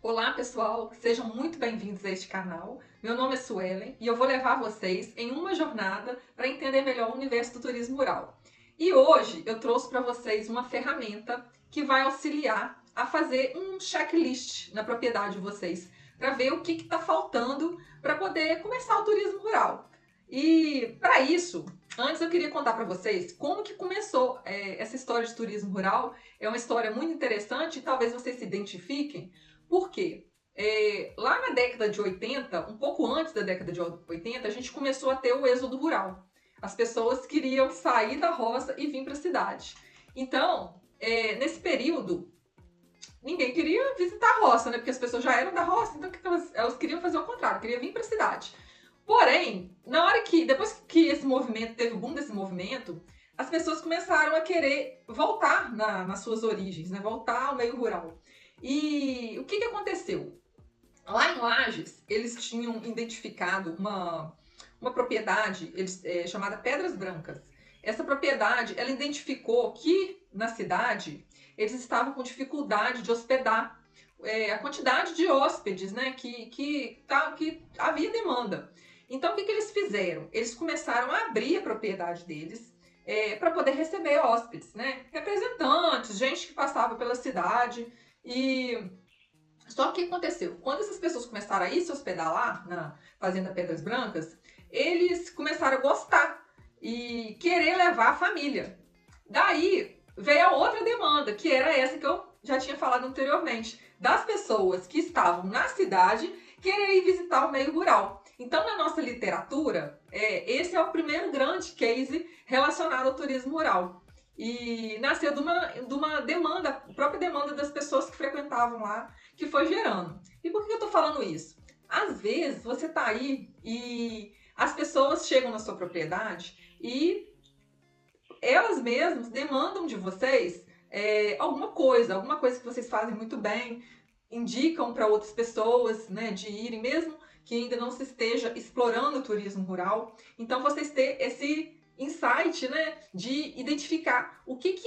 Olá pessoal, sejam muito bem-vindos a este canal. Meu nome é Suelen e eu vou levar vocês em uma jornada para entender melhor o universo do turismo rural. E hoje eu trouxe para vocês uma ferramenta que vai auxiliar a fazer um checklist na propriedade de vocês, para ver o que está faltando para poder começar o turismo rural. E para isso, antes eu queria contar para vocês como que começou essa história de turismo rural. É uma história muito interessante e talvez vocês se identifiquem. Por quê? Lá na década de 80, um pouco antes da década de 80, a gente começou a ter o êxodo rural. As pessoas queriam sair da roça e vir para a cidade. Então, nesse período, ninguém queria visitar a roça, né? Porque as pessoas já eram da roça, então elas queriam fazer o contrário, queriam vir para a cidade. Porém, depois que esse movimento teve o boom desse movimento, as pessoas começaram a querer voltar nas suas origens, né? Voltar ao meio rural. E o que aconteceu? Lá em Lages, eles tinham identificado uma propriedade chamada Pedras Brancas. Essa propriedade, ela identificou que na cidade eles estavam com dificuldade de hospedar a quantidade de hóspedes, né, que havia demanda. Então, o que eles fizeram? Eles começaram a abrir a propriedade deles para poder receber hóspedes, né, representantes, gente que passava pela cidade. E só que o que aconteceu? Quando essas pessoas começaram a ir se hospedar lá na Fazenda Pedras Brancas, eles começaram a gostar e querer levar a família. Daí veio a outra demanda, que era essa que eu já tinha falado anteriormente, das pessoas que estavam na cidade querer ir visitar o meio rural. Então, na nossa literatura, esse é o primeiro grande case relacionado ao turismo rural. E nasceu de uma demanda, a própria demanda das pessoas que frequentavam lá, que foi gerando. E por que eu tô falando isso? Às vezes você tá aí e as pessoas chegam na sua propriedade e elas mesmas demandam de vocês alguma coisa que vocês fazem muito bem, indicam para outras pessoas, né, de irem, mesmo que ainda não se esteja explorando o turismo rural. Então, vocês têm esse insight, né, de identificar o que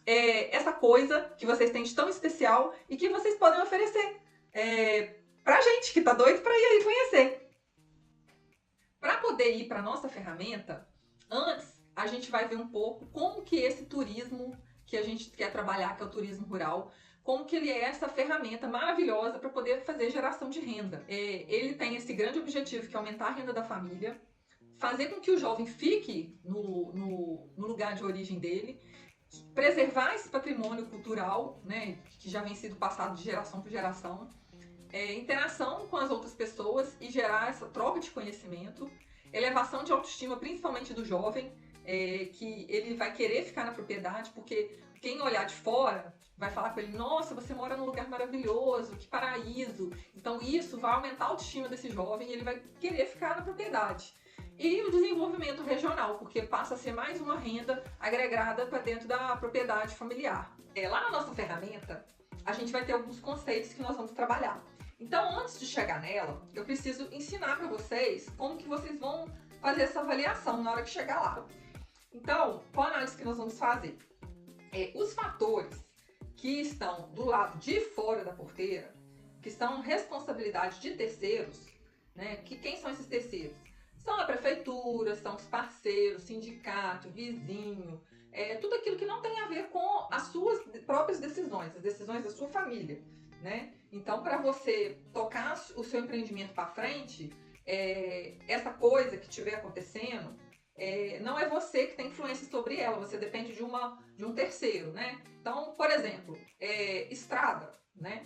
essa coisa que vocês têm de tão especial e que vocês podem oferecer para gente que está doido para ir aí conhecer. Para poder ir para nossa ferramenta, antes a gente vai ver um pouco como que esse turismo que a gente quer trabalhar, que é o turismo rural, como que ele é essa ferramenta maravilhosa para poder fazer geração de renda. Ele tem esse grande objetivo, que é aumentar a renda da família, fazer com que o jovem fique no lugar de origem dele, preservar esse patrimônio cultural, né, que já vem sido passado de geração por geração, interação com as outras pessoas e gerar essa troca de conhecimento, elevação de autoestima, principalmente do jovem, que ele vai querer ficar na propriedade, porque quem olhar de fora vai falar com ele: nossa, você mora num lugar maravilhoso, que paraíso. Então isso vai aumentar a autoestima desse jovem e ele vai querer ficar na propriedade. E o desenvolvimento regional, porque passa a ser mais uma renda agregada para dentro da propriedade familiar. Lá na nossa ferramenta, a gente vai ter alguns conceitos que nós vamos trabalhar. Então, antes de chegar nela, eu preciso ensinar para vocês como que vocês vão fazer essa avaliação na hora que chegar lá. Então, qual a análise que nós vamos fazer? Os fatores que estão do lado de fora da porteira, que são responsabilidade de terceiros, né? Que quem são esses terceiros? São a prefeitura, são os parceiros, sindicato, vizinho, tudo aquilo que não tem a ver com as suas próprias decisões, as decisões da sua família, né? Então, para você tocar o seu empreendimento para frente, essa coisa que estiver acontecendo, não é você que tem influência sobre ela, você depende de um terceiro, né? Então, por exemplo, estrada, né?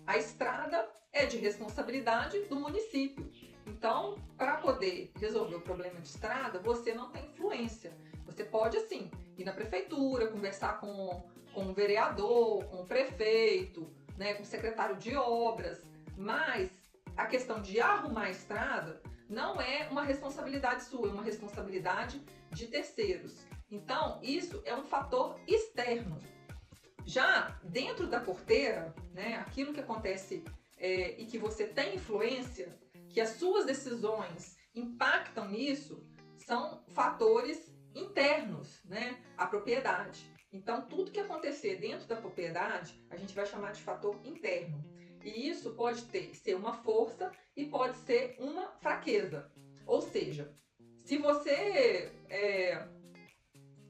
A estrada é de responsabilidade do município. Então, para poder resolver o problema de estrada, você não tem influência. Você pode, assim, ir na prefeitura, conversar com o vereador, com o prefeito, né, com o secretário de obras, mas a questão de arrumar a estrada não é uma responsabilidade sua, é uma responsabilidade de terceiros. Então, isso é um fator externo. Já dentro da porteira, né, aquilo que acontece e que você tem influência, que as suas decisões impactam nisso, são fatores internos, né, à propriedade. Então, tudo que acontecer dentro da propriedade, a gente vai chamar de fator interno. E isso pode ser uma força e pode ser uma fraqueza. Ou seja, se você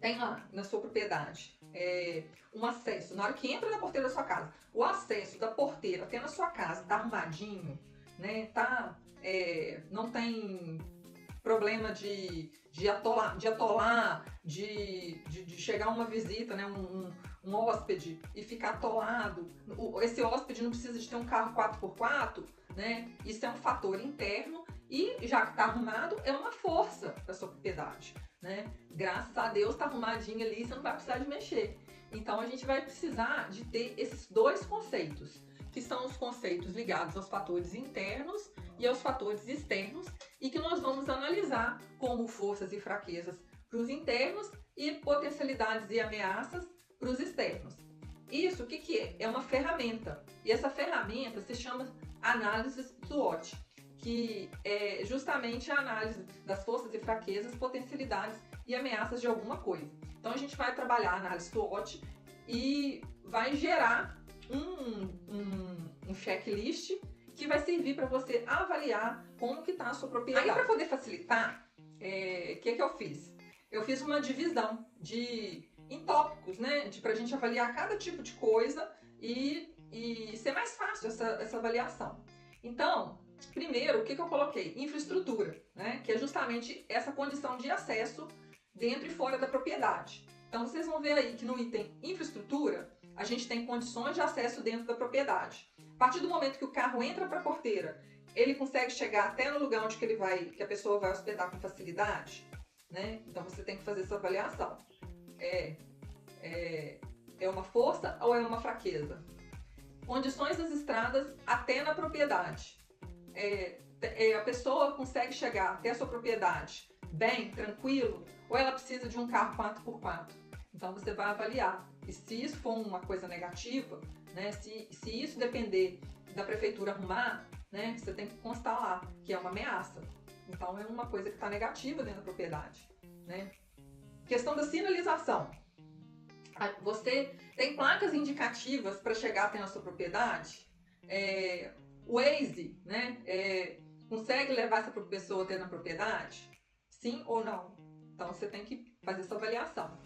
tem lá na sua propriedade um acesso, na hora que entra na porteira da sua casa, o acesso da porteira até na sua casa tá arrumadinho, né? Não tem problema de atolar, de chegar uma visita, né? Um hóspede e ficar atolado. Esse hóspede não precisa de ter um carro 4x4, né? Isso é um fator interno e, já que está arrumado, é uma força para sua propriedade, né? Graças a Deus está arrumadinho ali, você não vai precisar de mexer. Então a gente vai precisar de ter esses dois conceitos, que são os conceitos ligados aos fatores internos e aos fatores externos, e que nós vamos analisar como forças e fraquezas para os internos e potencialidades e ameaças para os externos. Isso, o que é? É uma ferramenta. E essa ferramenta se chama análise SWOT, que é justamente a análise das forças e fraquezas, potencialidades e ameaças de alguma coisa. Então a gente vai trabalhar a análise SWOT e vai gerar um checklist que vai servir para você avaliar como que está a sua propriedade. Aí, para poder facilitar, o que eu fiz? Eu fiz uma divisão em tópicos, né? Para a gente avaliar cada tipo de coisa e ser mais fácil essa avaliação. Então, primeiro, o que eu coloquei? Infraestrutura, né? Que é justamente essa condição de acesso dentro e fora da propriedade. Então, vocês vão ver aí que no item infraestrutura, a gente tem condições de acesso dentro da propriedade. A partir do momento que o carro entra para a porteira, ele consegue chegar até no lugar onde que a pessoa vai hospedar com facilidade, né? Então você tem que fazer essa avaliação. É uma força ou é uma fraqueza? Condições das estradas até na propriedade. A pessoa consegue chegar até a sua propriedade bem, tranquilo, ou ela precisa de um carro 4x4? Então você vai avaliar. E se isso for uma coisa negativa, né, se isso depender da prefeitura arrumar, né, você tem que constar lá que é uma ameaça. Então é uma coisa que está negativa dentro da propriedade, né? Questão da sinalização. Você tem placas indicativas para chegar até a sua propriedade? O Waze, né, consegue levar essa pessoa até na propriedade? Sim ou não? Então você tem que fazer essa avaliação.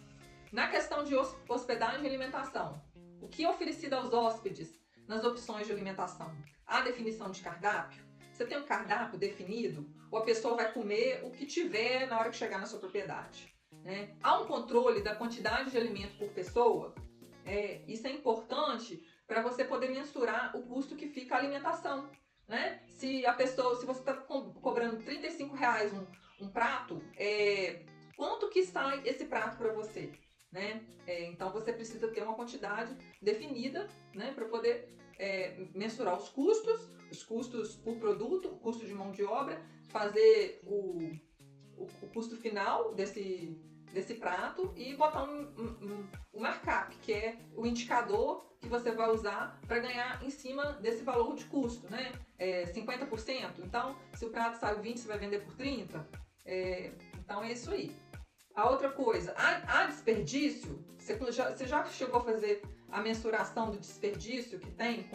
Na questão de hospedagem e alimentação, o que é oferecido aos hóspedes nas opções de alimentação? Há definição de cardápio? Você tem um cardápio definido? Ou a pessoa vai comer o que tiver na hora que chegar na sua propriedade, né? Há um controle da quantidade de alimento por pessoa? Isso é importante para você poder mensurar o custo que fica a alimentação, né? Se você está cobrando R$35 um prato, quanto que sai esse prato para você? Né? Então você precisa ter uma quantidade definida, né, para poder mensurar os custos por produto, o custo de mão de obra, fazer o custo final desse prato e botar um markup, que é o indicador que você vai usar para ganhar em cima desse valor de custo, né? 50%. Então, se o prato sai 20, você vai vender por 30. Então é isso aí. A outra coisa, há desperdício? Você já chegou a fazer a mensuração do desperdício que tem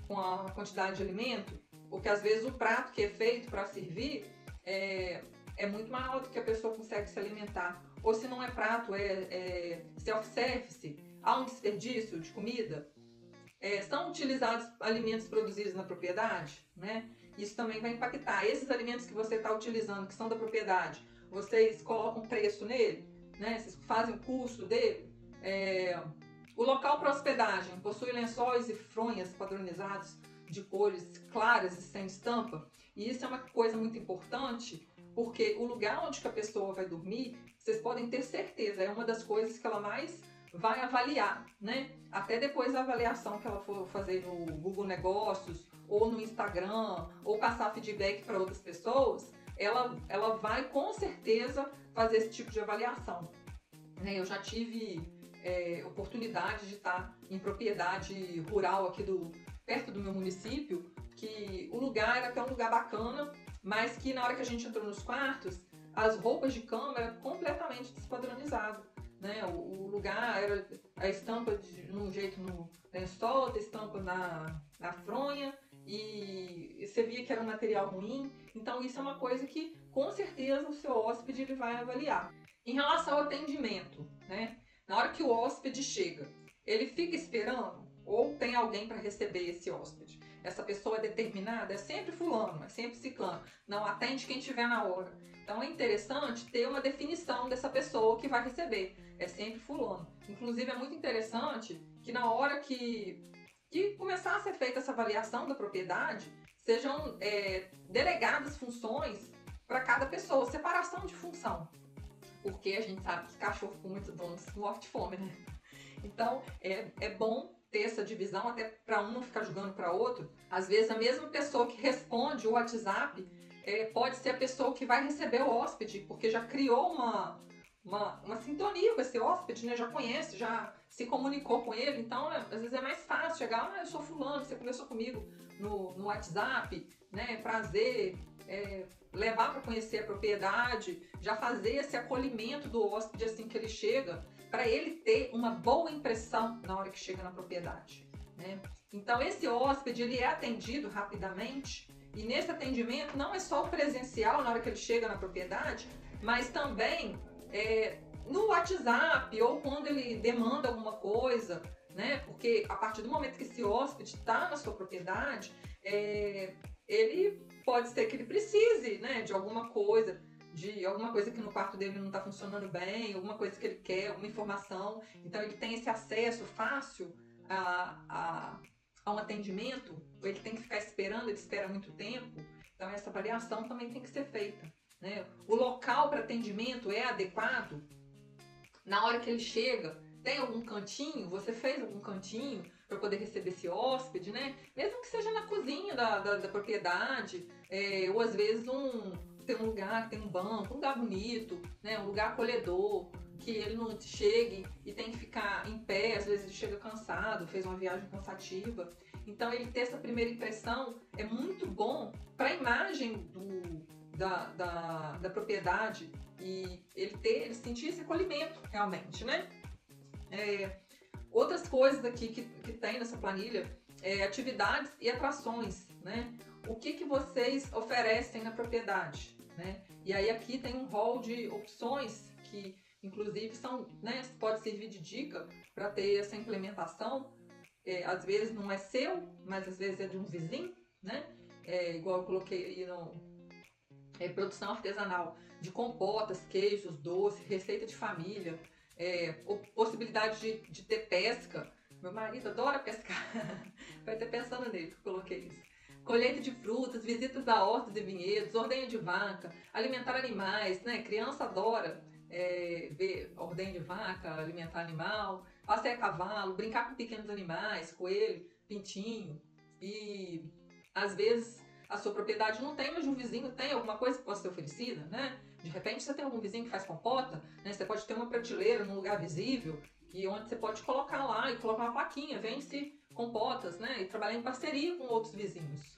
com a quantidade de alimento? Porque às vezes o prato que é feito para servir é muito maior do que a pessoa consegue se alimentar. Ou se não é prato, é self-service, há um desperdício de comida? São utilizados alimentos produzidos na propriedade, né? Isso também vai impactar. Esses alimentos que você está utilizando, que são da propriedade, vocês colocam preço nele, né? Vocês fazem o custo dele. O local para hospedagem possui lençóis e fronhas padronizados de cores claras e sem estampa. E isso é uma coisa muito importante, porque o lugar onde que a pessoa vai dormir, vocês podem ter certeza, é uma das coisas que ela mais vai avaliar, né? Até depois da avaliação que ela for fazer no Google Negócios, ou no Instagram, ou passar feedback para outras pessoas, ela vai com certeza fazer esse tipo de avaliação. Eu já tive oportunidade de estar em propriedade rural aqui perto do meu município, que o lugar era até um lugar bacana, mas que na hora que a gente entrou nos quartos, as roupas de cama eram completamente despadronizadas, né? O lugar era a estampa de um jeito no lençol, outra estampa na fronha, e você via que era um material ruim. Então isso é uma coisa que com certeza o seu hóspede ele vai avaliar. Em relação ao atendimento, né? Na hora que o hóspede chega, ele fica esperando ou tem alguém para receber esse hóspede? Essa pessoa é determinada? É sempre fulano, é sempre ciclano. Não atende quem tiver na hora. Então é interessante ter uma definição dessa pessoa que vai receber. É sempre fulano. Inclusive é muito interessante que na hora que começar a ser feita essa avaliação da propriedade, sejam delegadas funções para cada pessoa, separação de função. Porque a gente sabe que cachorro com muitos donos morre de fome, né? Então é bom ter essa divisão, até para um não ficar julgando para outro. Às vezes a mesma pessoa que responde o WhatsApp pode ser a pessoa que vai receber o hóspede, porque já criou uma sintonia com esse hóspede, né? Já conhece, já se comunicou com ele. Então às vezes é mais fácil chegar, eu sou fulano, você conversou comigo no WhatsApp, né? Prazer, levar para conhecer a propriedade, já fazer esse acolhimento do hóspede assim que ele chega, para ele ter uma boa impressão na hora que chega na propriedade, né? Então esse hóspede ele é atendido rapidamente, e nesse atendimento não é só o presencial na hora que ele chega na propriedade, mas também no WhatsApp ou quando ele demanda alguma coisa, né? Porque a partir do momento que esse hóspede está na sua propriedade, ele pode ser que ele precise, né, de alguma coisa que no quarto dele não está funcionando bem, alguma coisa que ele quer, alguma informação. Então ele tem esse acesso fácil a um atendimento, ou ele tem que ficar esperando, ele espera muito tempo. Então essa avaliação também tem que ser feita, né? O local para atendimento é adequado? Na hora que ele chega, tem algum cantinho? Você fez algum cantinho para poder receber esse hóspede, né? Mesmo que seja na cozinha da propriedade, ou às vezes tem um lugar, tem um banco, um lugar bonito, né? Um lugar acolhedor, que ele não chegue e tem que ficar em pé, às vezes ele chega cansado, fez uma viagem cansativa. Então ele ter essa primeira impressão é muito bom para a imagem da propriedade, e ele sentir esse acolhimento realmente, né? Outras coisas aqui que tem nessa planilha, atividades e atrações, né? O que vocês oferecem na propriedade, né? E aí aqui tem um rol de opções que inclusive são, né, pode servir de dica para ter essa implementação. Às vezes não é seu, mas às vezes é de um vizinho, né? Igual eu coloquei aí no produção artesanal de compotas, queijos, doces, receita de família, possibilidade de ter pesca. Meu marido adora pescar, vai ter pensando nele que eu coloquei isso. Colheita de frutas, visitas a hortas e vinhedos, ordenha de vaca, alimentar animais, né? Criança adora ver ordenha de vaca, alimentar animal, passear a cavalo, brincar com pequenos animais, coelho, pintinho. E às vezes a sua propriedade não tem, mas um vizinho tem alguma coisa que possa ser oferecida, né? De repente você tem algum vizinho que faz compota, né? Você pode ter uma prateleira num lugar visível, onde você pode colocar lá e colocar uma plaquinha, vende-se compotas, né? E trabalhar em parceria com outros vizinhos.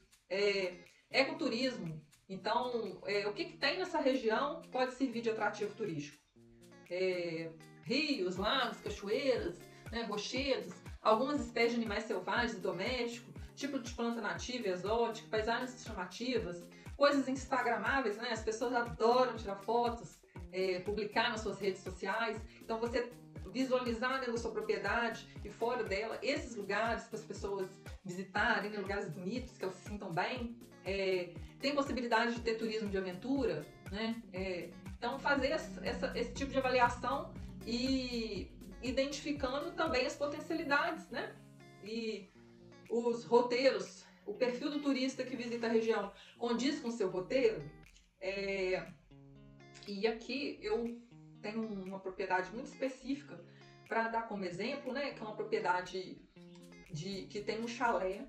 Ecoturismo. Então, o que tem nessa região pode servir de atrativo turístico? Rios, lagos, cachoeiras, né, rochedos, algumas espécies de animais selvagens e domésticos, tipo de planta nativa e exótica, paisagens chamativas, coisas instagramáveis, né? As pessoas adoram tirar fotos, publicar nas suas redes sociais. Então você visualizar dentro da sua propriedade e fora dela esses lugares para as pessoas visitarem, né? Lugares bonitos que elas se sintam bem. Tem possibilidade de ter turismo de aventura, né? Então fazer esse tipo de avaliação e identificando também as potencialidades, né? E os roteiros, o perfil do turista que visita a região condiz com o seu roteiro. E aqui eu tenho uma propriedade muito específica para dar como exemplo, né? Que é uma propriedade que tem um chalé.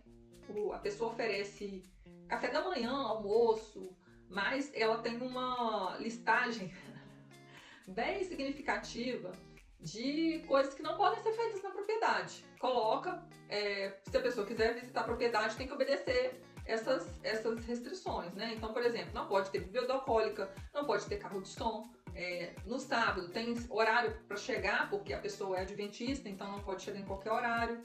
A pessoa oferece café da manhã, almoço, mas ela tem uma listagem bem significativa de coisas que não podem ser feitas na propriedade. Coloca, se a pessoa quiser visitar a propriedade, tem que obedecer essas restrições, né? Então, por exemplo, não pode ter bebida alcoólica, não pode ter carro de som, No sábado tem horário para chegar, porque a pessoa é adventista, então não pode chegar em qualquer horário.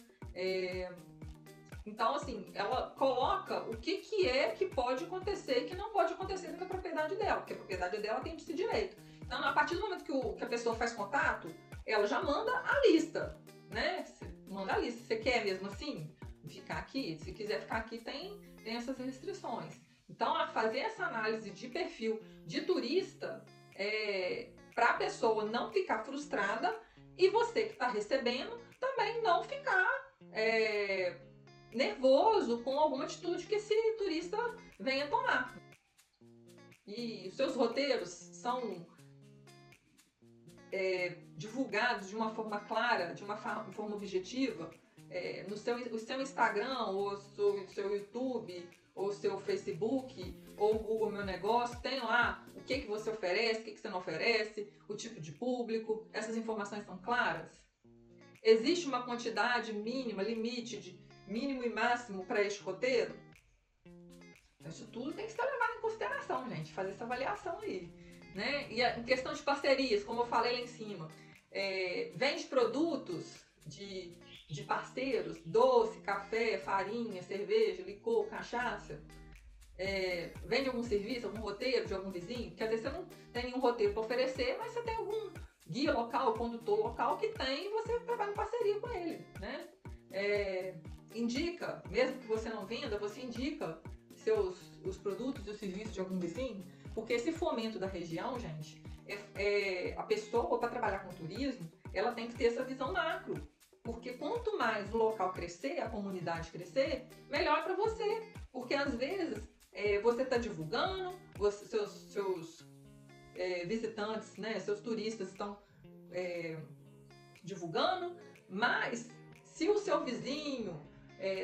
Então, assim, ela coloca o que é que pode acontecer e que não pode acontecer dentro da propriedade dela, porque a propriedade dela tem esse direito. Então, a partir do momento que a pessoa faz contato, ela já manda a lista, né? Manda a lista. Você quer mesmo assim ficar aqui? Se quiser ficar aqui, tem essas restrições. Então, a fazer essa análise de perfil de turista para a pessoa não ficar frustrada e você que está recebendo também não ficar nervoso com alguma atitude que esse turista venha tomar. E os seus roteiros são divulgados de uma forma clara, de uma forma objetiva, no seu Instagram, ou seu YouTube, ou seu Facebook, ou Google Meu Negócio, tem lá o que você oferece, o que você não oferece, o tipo de público, essas informações são claras? Existe uma quantidade mínima, limite de mínimo e máximo para este roteiro? Isso tudo tem que ser levado em consideração, gente, fazer essa avaliação aí. Né? E em questão de parcerias, como eu falei lá em cima, vende produtos de parceiros, doce, café, farinha, cerveja, licor, cachaça, vende algum serviço, algum roteiro de algum vizinho, porque às vezes você não tem nenhum roteiro para oferecer, mas você tem algum guia local, condutor local que tem e você trabalha em parceria com ele, né? Indica, mesmo que você não venda, você indica os produtos e os serviços de algum vizinho, porque esse fomento da região, gente, a pessoa para trabalhar com turismo, ela tem que ter essa visão macro, porque quanto mais o local crescer, a comunidade crescer, melhor para você, porque às vezes você está divulgando, seus visitantes, né, seus turistas estão divulgando, mas se o seu vizinho,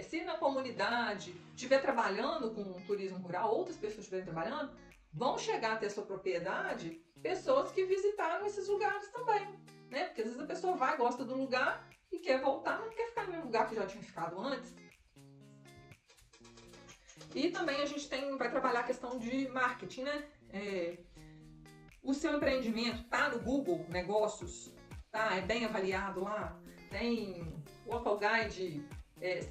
se na comunidade estiver trabalhando com turismo rural, outras pessoas estiverem trabalhando, vão chegar até a sua propriedade pessoas que visitaram esses lugares também, né? Porque às vezes a pessoa vai, gosta do lugar e quer voltar, mas não quer ficar no mesmo lugar que já tinha ficado antes. E também a gente vai trabalhar a questão de marketing, né? O seu empreendimento tá no Google Negócios, tá? É bem avaliado lá. Tem Local Guide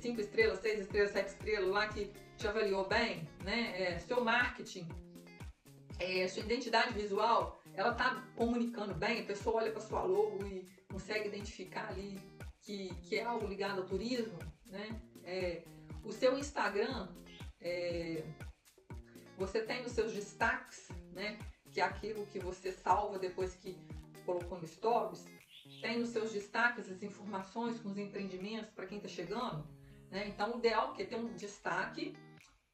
5 estrelas, 6 estrelas, 7 estrelas lá que te avaliou bem, né? Seu marketing, sua identidade visual, ela tá comunicando bem, a pessoa olha para sua logo e consegue identificar ali que é algo ligado ao turismo, né? O seu Instagram, você tem os seus destaques, né? Que é aquilo que você salva depois que colocou no Stories. Tem os seus destaques, as informações com os empreendimentos para quem está chegando, né? Então, o ideal é ter um destaque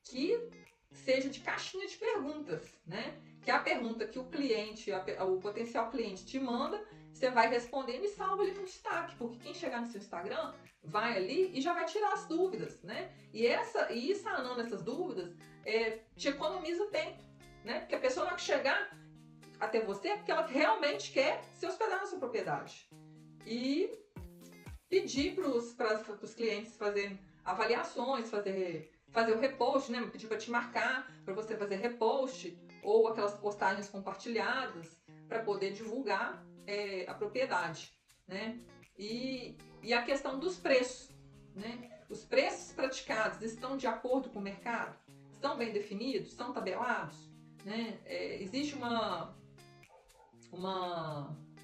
que seja de caixinha de perguntas, né? Que é a pergunta que o cliente, o potencial cliente te manda, você vai respondendo e salva ali no destaque, porque quem chegar no seu Instagram vai ali e já vai tirar as dúvidas, né? E ir sanando essas dúvidas te economiza tempo, né? Porque a pessoa não vai chegar até você porque ela realmente quer se hospedar na sua propriedade. E pedir para os clientes fazerem avaliações, fazer o repost, né? Pedir para te marcar, para você fazer repost ou aquelas postagens compartilhadas para poder divulgar a propriedade, né? E a questão dos preços, né? Os preços praticados estão de acordo com o mercado? Estão bem definidos? Estão tabelados? Né? Existe uma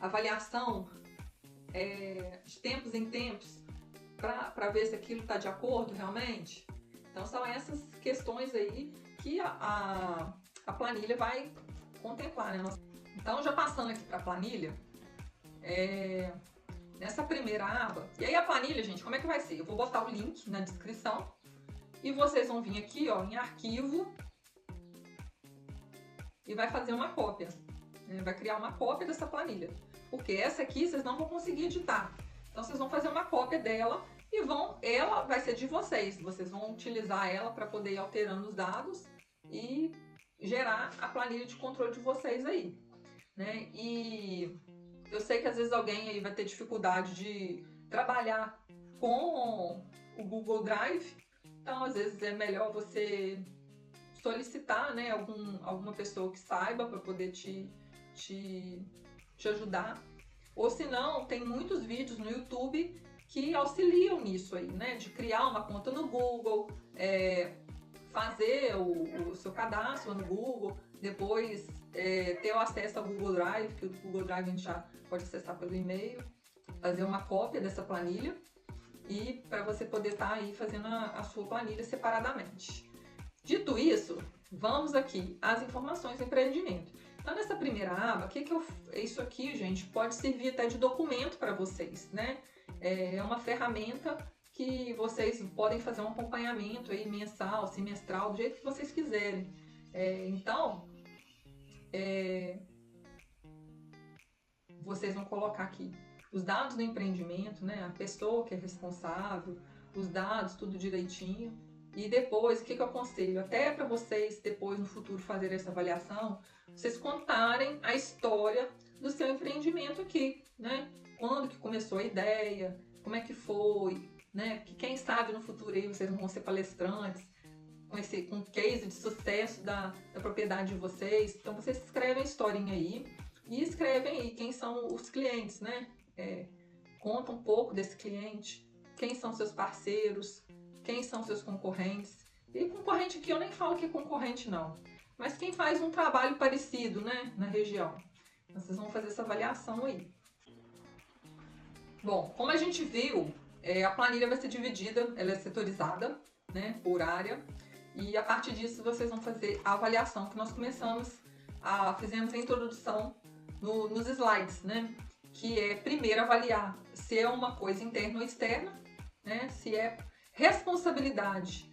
avaliação de tempos em tempos para ver se aquilo está de acordo realmente? Então são essas questões aí que a planilha vai contemplar, né? Então, já passando aqui para a planilha, nessa primeira aba, e aí a planilha, gente, como é que vai ser? Eu vou botar o link na descrição e vocês vão vir aqui, ó, em arquivo e vai fazer uma cópia, né? Vai criar uma cópia dessa planilha, porque essa aqui vocês não vão conseguir editar. Então vocês vão fazer uma cópia dela e ela vai ser de vocês vão utilizar ela para poder ir alterando os dados e gerar a planilha de controle de vocês aí, né? E eu sei que às vezes alguém aí vai ter dificuldade de trabalhar com o Google Drive, então às vezes é melhor você solicitar, né, alguma pessoa que saiba para poder te te ajudar. Ou se não, tem muitos vídeos no YouTube que auxiliam nisso aí, né? De criar uma conta no Google, fazer o seu cadastro no Google, depois ter o acesso ao Google Drive, que o Google Drive a gente já pode acessar pelo e-mail, fazer uma cópia dessa planilha e para você poder estar aí fazendo a sua planilha separadamente. Dito isso, vamos aqui às informações do empreendimento. Então, nessa primeira aba, isso aqui, gente, pode servir até de documento para vocês, né? É uma ferramenta que vocês podem fazer um acompanhamento aí mensal, semestral, do jeito que vocês quiserem. Vocês vão colocar aqui os dados do empreendimento, né? A pessoa que é responsável, os dados, tudo direitinho. E depois, o que eu aconselho? Até para vocês, depois no futuro, fazerem essa avaliação, vocês contarem a história do seu empreendimento aqui, né? Quando que começou a ideia, como é que foi, né? Que quem sabe no futuro aí vocês vão ser palestrantes, com um case de sucesso da propriedade de vocês. Então vocês escrevem a historinha aí e escrevem aí quem são os clientes, né? Conta um pouco desse cliente, quem são seus parceiros, quem são seus concorrentes. E concorrente aqui eu nem falo que é concorrente não, mas quem faz um trabalho parecido, né, na região. Então, vocês vão fazer essa avaliação aí. Bom, como a gente viu, a planilha vai ser dividida, ela é setorizada, né, por área. E a partir disso vocês vão fazer a avaliação que nós fizemos a introdução nos slides, né? Que é primeiro avaliar se é uma coisa interna ou externa, né? Se é responsabilidade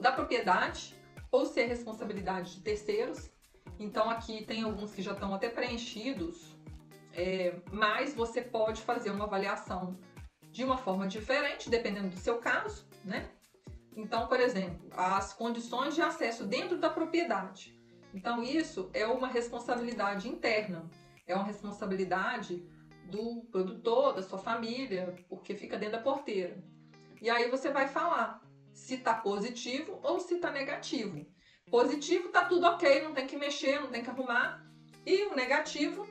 da propriedade ou se é responsabilidade de terceiros. Então aqui tem alguns que já estão até preenchidos, mas você pode fazer uma avaliação de uma forma diferente, dependendo do seu caso, né? Então, por exemplo, as condições de acesso dentro da propriedade. Então, isso é uma responsabilidade interna, é uma responsabilidade do produtor, da sua família, porque fica dentro da porteira. E aí você vai falar se está positivo ou se está negativo. Positivo, está tudo ok, não tem que mexer, não tem que arrumar. E o negativo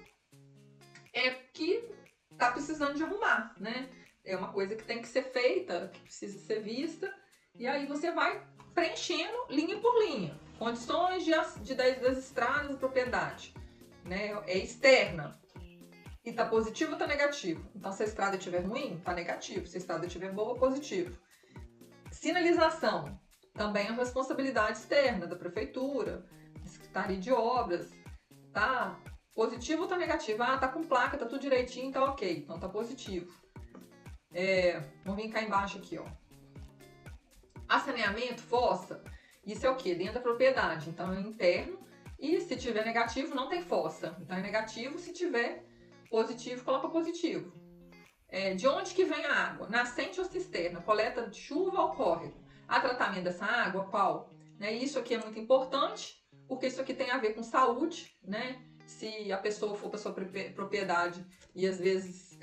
é que está precisando de arrumar, né? É uma coisa que tem que ser feita, que precisa ser vista. E aí você vai preenchendo linha por linha. Condições das estradas da propriedade, né? É externa. E tá positivo ou tá negativo? Então, se a estrada estiver ruim, tá negativo. Se a estrada estiver boa, positivo. Sinalização. Também é uma responsabilidade externa da prefeitura, da Secretaria de Obras. Tá positivo ou tá negativo? Ah, tá com placa, tá tudo direitinho, tá ok. Então tá positivo. Vamos vir cá embaixo aqui, ó. A saneamento, fossa, isso é o quê? Dentro da propriedade, então é interno. E se tiver negativo, não tem fossa. Então é negativo, se tiver positivo, coloca positivo. De onde que vem a água? Nascente ou cisterna? Coleta de chuva ou córrego? A tratamento dessa água, qual? Isso aqui é muito importante, porque isso aqui tem a ver com saúde, né? Se a pessoa for para sua propriedade e às vezes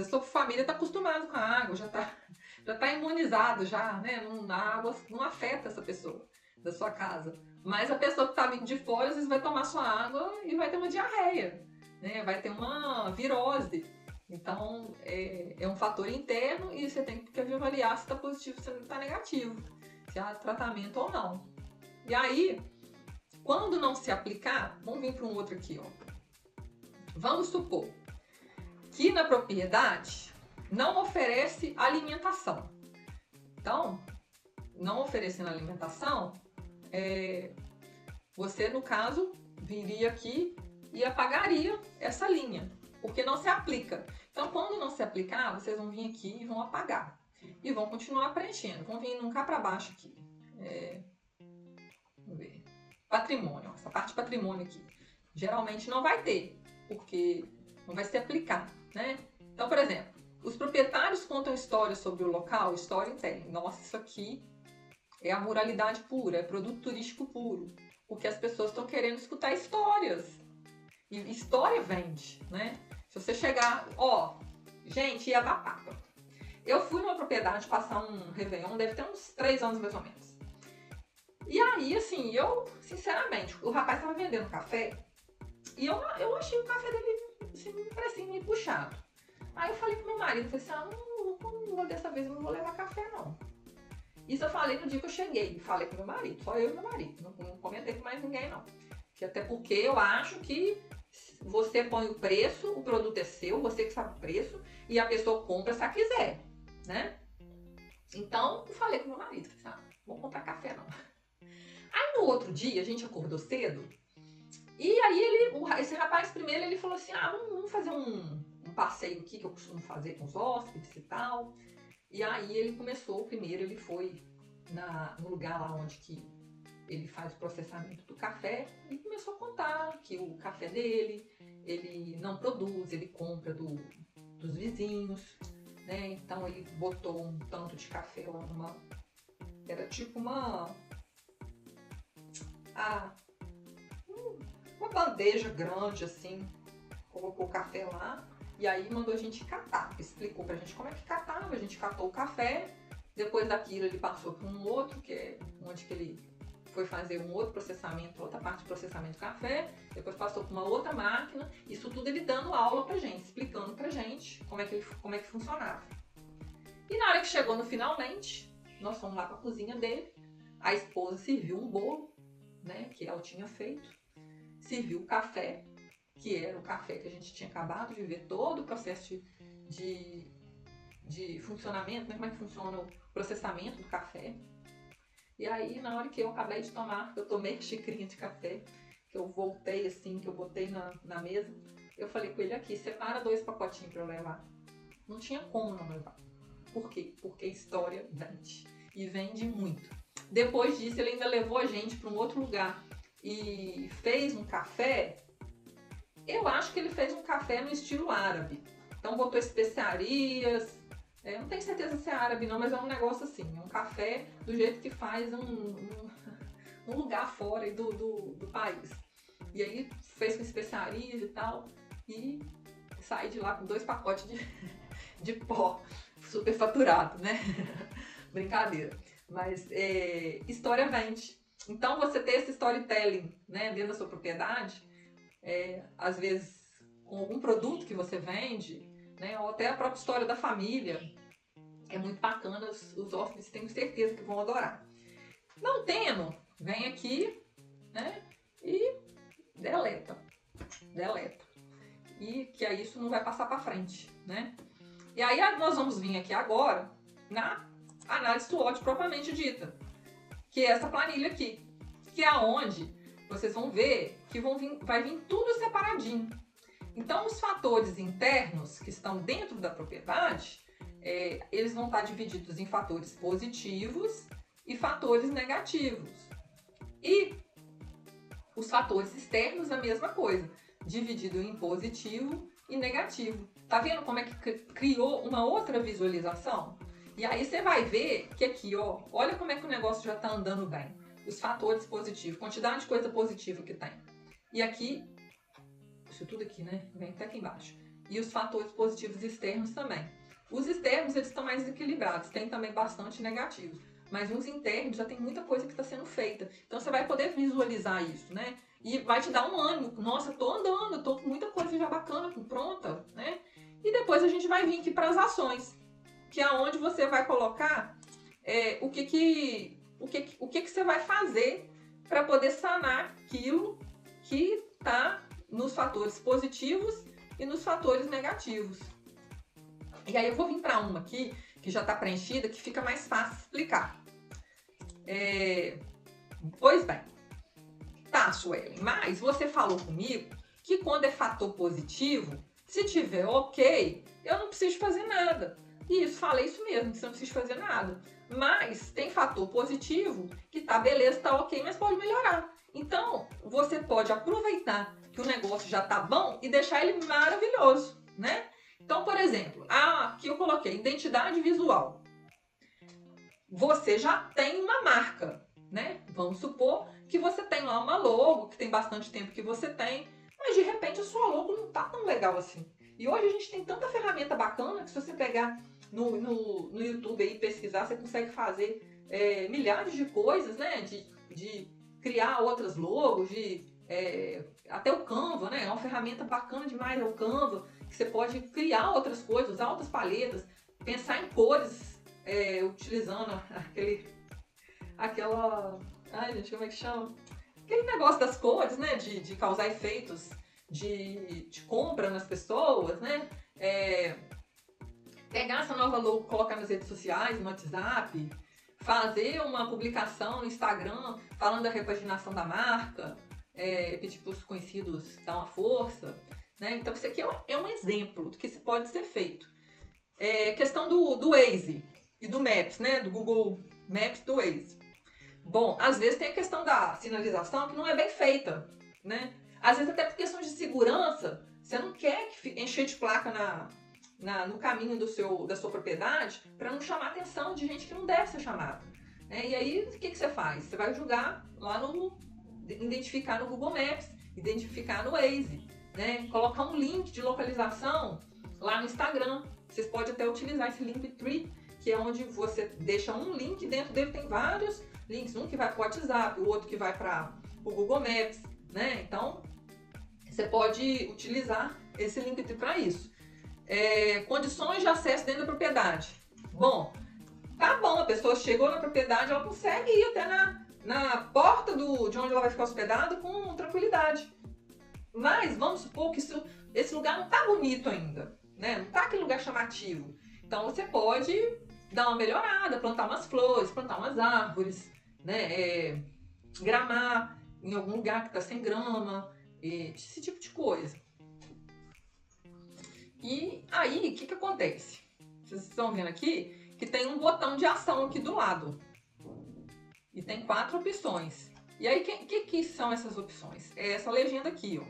sua família está acostumada com a água, já tá imunizado já, né? A água não afeta essa pessoa da sua casa. Mas a pessoa que está vindo de fora, às vezes vai tomar sua água e vai ter uma diarreia, né? Vai ter uma virose. Então, é um fator interno e você tem que avaliar se está positivo, se está negativo, se há tratamento ou não. E aí, quando não se aplicar, vamos vir para um outro aqui, ó. Vamos supor que na propriedade não oferece alimentação. Então, não oferecendo alimentação, você, no caso, viria aqui e apagaria essa linha, porque não se aplica. Então, quando não se aplicar, vocês vão vir aqui e vão apagar. E vão continuar preenchendo. Vão vir cá para baixo aqui. Vamos ver. Patrimônio, essa parte de patrimônio aqui. Geralmente não vai ter, porque não vai se aplicar, né? Então, por exemplo, os proprietários contam histórias sobre o local, storytelling. Nossa, isso aqui é a moralidade pura, é produto turístico puro. Porque as pessoas estão querendo escutar histórias. E história vende, né? Se você chegar... gente, ia dar papo. Eu fui numa propriedade passar um Réveillon, deve ter uns 3 anos mais ou menos. E aí, assim, eu, sinceramente, o rapaz estava vendendo café E eu achei o café dele, assim, parecia meio puxado. Aí eu falei pro meu marido, falei assim, não vou dessa vez, eu não vou levar café não. Isso eu falei no dia que eu cheguei, falei com meu marido, só eu e meu marido, não comentei com mais ninguém não. Que até porque eu acho que você põe o preço, o produto é seu, você que sabe o preço, e a pessoa compra se ela quiser, né? Então, eu falei com meu marido, vou comprar café não. Aí no outro dia, a gente acordou cedo, e aí esse rapaz primeiro, ele falou assim, vamos fazer um passeio aqui que eu costumo fazer com os hóspedes e tal. E aí ele começou, primeiro ele foi no lugar lá onde que ele faz o processamento do café e começou a contar que o café dele, ele não produz, ele compra dos vizinhos, né? Então ele botou um tanto de café lá era tipo uma bandeja grande assim, colocou o café lá. E aí mandou a gente catar, explicou pra gente como é que catava, a gente catou o café, depois daquilo ele passou para um outro, que é onde que ele foi fazer um outro processamento, outra parte de processamento do café, depois passou para uma outra máquina, isso tudo ele dando aula pra gente, explicando pra gente como é que funcionava. E na hora que chegou no finalmente, nós fomos lá pra cozinha dele, a esposa serviu um bolo, né, que ela tinha feito, serviu o café, que era o café que a gente tinha acabado de ver todo o processo de funcionamento, né? Como é que funciona o processamento do café. E aí, na hora que eu acabei de tomar, eu tomei a xicrinha de café, que eu voltei assim, que eu botei na mesa, eu falei com ele aqui, separa 2 pacotinhos para eu levar. Não tinha como não levar. Por quê? Porque história vende. E vende muito. Depois disso, ele ainda levou a gente para um outro lugar e fez um café. Eu acho que ele fez um café no estilo árabe. Então botou especiarias. Eu não tenho certeza se é árabe não, mas é um negócio assim. É um café do jeito que faz um lugar fora aí do país. E aí fez com especiarias e tal. E saí de lá com 2 pacotes de pó. Super faturado, né? Brincadeira. Mas história vende. Então você ter esse storytelling, né, dentro da sua propriedade, às vezes com algum produto que você vende, né, ou até a própria história da família, é muito bacana, os hóspedes tenho certeza que vão adorar. Não tendo, vem aqui, né, e deleta. E que aí isso não vai passar para frente, né? E aí nós vamos vir aqui agora na análise SWOT propriamente dita, que é essa planilha aqui, que é onde vocês vão ver que vai vir tudo separadinho. Então, os fatores internos que estão dentro da propriedade, eles vão estar divididos em fatores positivos e fatores negativos. E os fatores externos, a mesma coisa, dividido em positivo e negativo. Tá vendo como é que criou uma outra visualização? E aí você vai ver que aqui, ó, olha como é que o negócio já tá andando bem. Os fatores positivos, quantidade de coisa positiva que tem. E aqui, isso tudo aqui, né? Vem até aqui embaixo. E os fatores positivos externos também. Os externos, eles estão mais equilibrados, tem também bastante negativos. Mas nos internos já tem muita coisa que está sendo feita. Então você vai poder visualizar isso, né? E vai te dar um ânimo. Nossa, tô andando, tô com muita coisa já bacana, pronta, né? E depois a gente vai vir aqui para as ações, que é onde você vai colocar o que você vai fazer para poder sanar aquilo que está nos fatores positivos e nos fatores negativos. E aí eu vou vir para uma aqui, que já está preenchida, que fica mais fácil explicar. Pois bem, tá, Suelen, mas você falou comigo que quando é fator positivo, se tiver ok, eu não preciso fazer nada. Isso, falei isso mesmo, que você não precisa fazer nada. Mas tem fator positivo que tá beleza, tá ok, mas pode melhorar. Então, você pode aproveitar que o negócio já tá bom e deixar ele maravilhoso, né? Então, por exemplo, aqui eu coloquei identidade visual. Você já tem uma marca, né? Vamos supor que você tem lá uma logo, que tem bastante tempo que você tem, mas de repente a sua logo não tá tão legal assim. E hoje a gente tem tanta ferramenta bacana que se você pegar no YouTube aí, pesquisar, você consegue fazer milhares de coisas, né? De criar outras logos, de Até o Canva, né? É uma ferramenta bacana demais, é o Canva, que você pode criar outras coisas, usar outras palhetas, pensar em cores, utilizando aquela... Ai, gente, como é que chama? Aquele negócio das cores, né? De causar efeitos de compra nas pessoas, né? Pegar essa nova logo, colocar nas redes sociais, no WhatsApp, fazer uma publicação no Instagram falando da repaginação da marca, pedir para os conhecidos dar uma força, né? Então isso aqui é um exemplo do que pode ser feito. Questão do Waze e do Maps, né? Do Google Maps, do Waze. Bom, às vezes tem a questão da sinalização que não é bem feita, né? Às vezes até por questão de segurança, você não quer encher de placa no caminho da sua propriedade para não chamar a atenção de gente que não deve ser chamada. E aí, o que você faz? Você vai jogar lá identificar no Google Maps, identificar no Waze, né? Colocar um link de localização lá no Instagram. Vocês podem até utilizar esse Linktree, que é onde você deixa um link, dentro dele tem vários links, um que vai para o WhatsApp, o outro que vai para o Google Maps, né? Então, você pode utilizar esse Linktree para isso. Condições de acesso dentro da propriedade. Bom, tá bom, a pessoa chegou na propriedade, ela consegue ir até na porta de onde ela vai ficar hospedada com tranquilidade. Mas vamos supor que esse lugar não tá bonito ainda, né? Não tá aquele lugar chamativo. Então você pode dar uma melhorada, plantar umas flores, plantar umas árvores, né? Gramar em algum lugar que tá sem grama, esse tipo de coisa. E aí, o que acontece? Vocês estão vendo aqui que tem um botão de ação aqui do lado. E tem 4 opções. E aí, o que são essas opções? É essa legenda aqui, ó.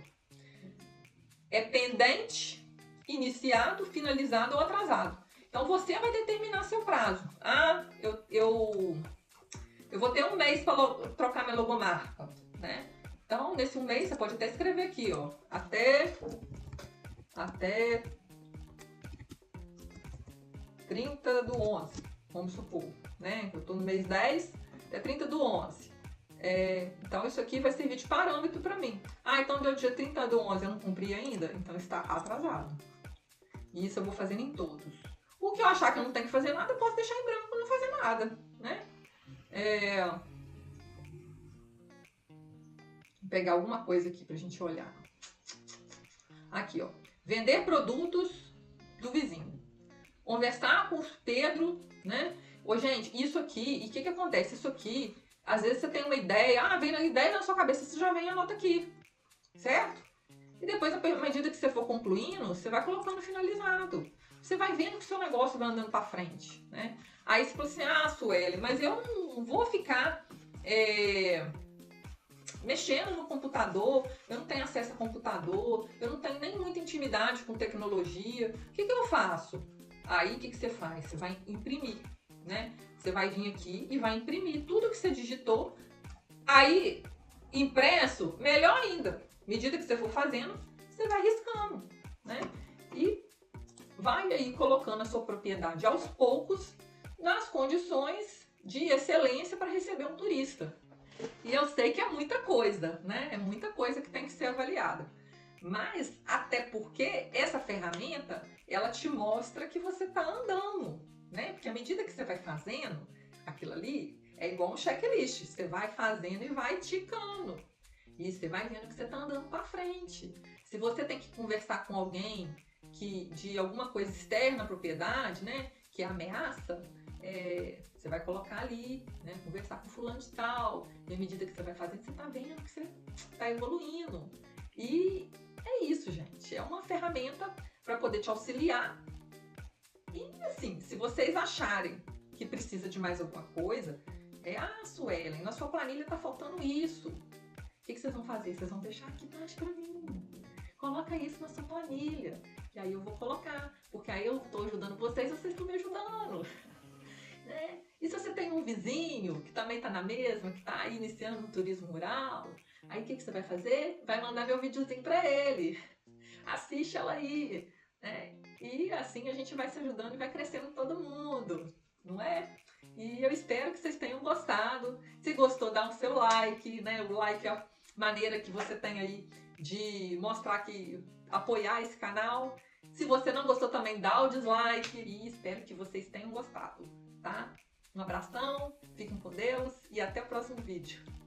É pendente, iniciado, finalizado ou atrasado. Então, você vai determinar seu prazo. Eu vou ter um mês para trocar minha logomarca, né? Então, nesse um mês, você pode até escrever aqui, ó. Até 30/11, vamos supor, né? Eu estou no mês 10, até 30/11. Então isso aqui vai servir de parâmetro para mim. Então deu dia 30/11, eu não cumpri ainda? Então está atrasado. E isso eu vou fazendo em todos. O que eu achar que eu não tenho que fazer nada, eu posso deixar em branco para não fazer nada, né? Vou pegar alguma coisa aqui pra gente olhar. Aqui, ó. Vender produtos do vizinho. Conversar com o Pedro, né? Gente, isso aqui, e o que acontece? Isso aqui, às vezes você tem uma ideia, vem uma ideia na sua cabeça, você já vem e anota aqui, certo? E depois, à medida que você for concluindo, você vai colocando finalizado. Você vai vendo que o seu negócio vai andando para frente, né? Aí você fala assim, Sueli, mas eu não vou ficar mexendo no computador, eu não tenho acesso a computador, eu não tenho nem muita intimidade com tecnologia. O que eu faço? Aí, o que você faz? Você vai imprimir, né? Você vai vir aqui e vai imprimir tudo que você digitou. Aí, impresso, melhor ainda. À medida que você for fazendo, você vai riscando, né? E vai aí colocando a sua propriedade aos poucos nas condições de excelência para receber um turista. E eu sei que é muita coisa, né? É muita coisa que tem que ser avaliada. Mas, até porque essa ferramenta, ela te mostra que você está andando, né? Porque à medida que você vai fazendo aquilo ali, é igual um checklist. Você vai fazendo e vai ticando. E você vai vendo que você está andando para frente. Se você tem que conversar com alguém de alguma coisa externa à propriedade, né? Que ameaça, você vai colocar ali, né? Conversar com fulano de tal. E à medida que você vai fazendo, você está vendo que você está evoluindo. E é isso, gente. É uma ferramenta para poder te auxiliar. E assim, se vocês acharem que precisa de mais alguma coisa, Suelen, na sua planilha está faltando isso. O que vocês vão fazer? Vocês vão deixar aqui embaixo para mim. Coloca isso na sua planilha. E aí eu vou colocar. Porque aí eu estou ajudando vocês estão me ajudando. Né? E se você tem um vizinho que também está na mesma, que está iniciando um turismo rural, aí o que você vai fazer? Vai mandar meu videozinho para ele. Assiste ela aí. Né? E assim a gente vai se ajudando e vai crescendo todo mundo. Não é? E eu espero que vocês tenham gostado. Se gostou, dá o seu like. Né? O like maneira que você tem aí de mostrar que apoiar esse canal. Se você não gostou também, dá o dislike e espero que vocês tenham gostado, tá? Um abração, fiquem com Deus e até o próximo vídeo.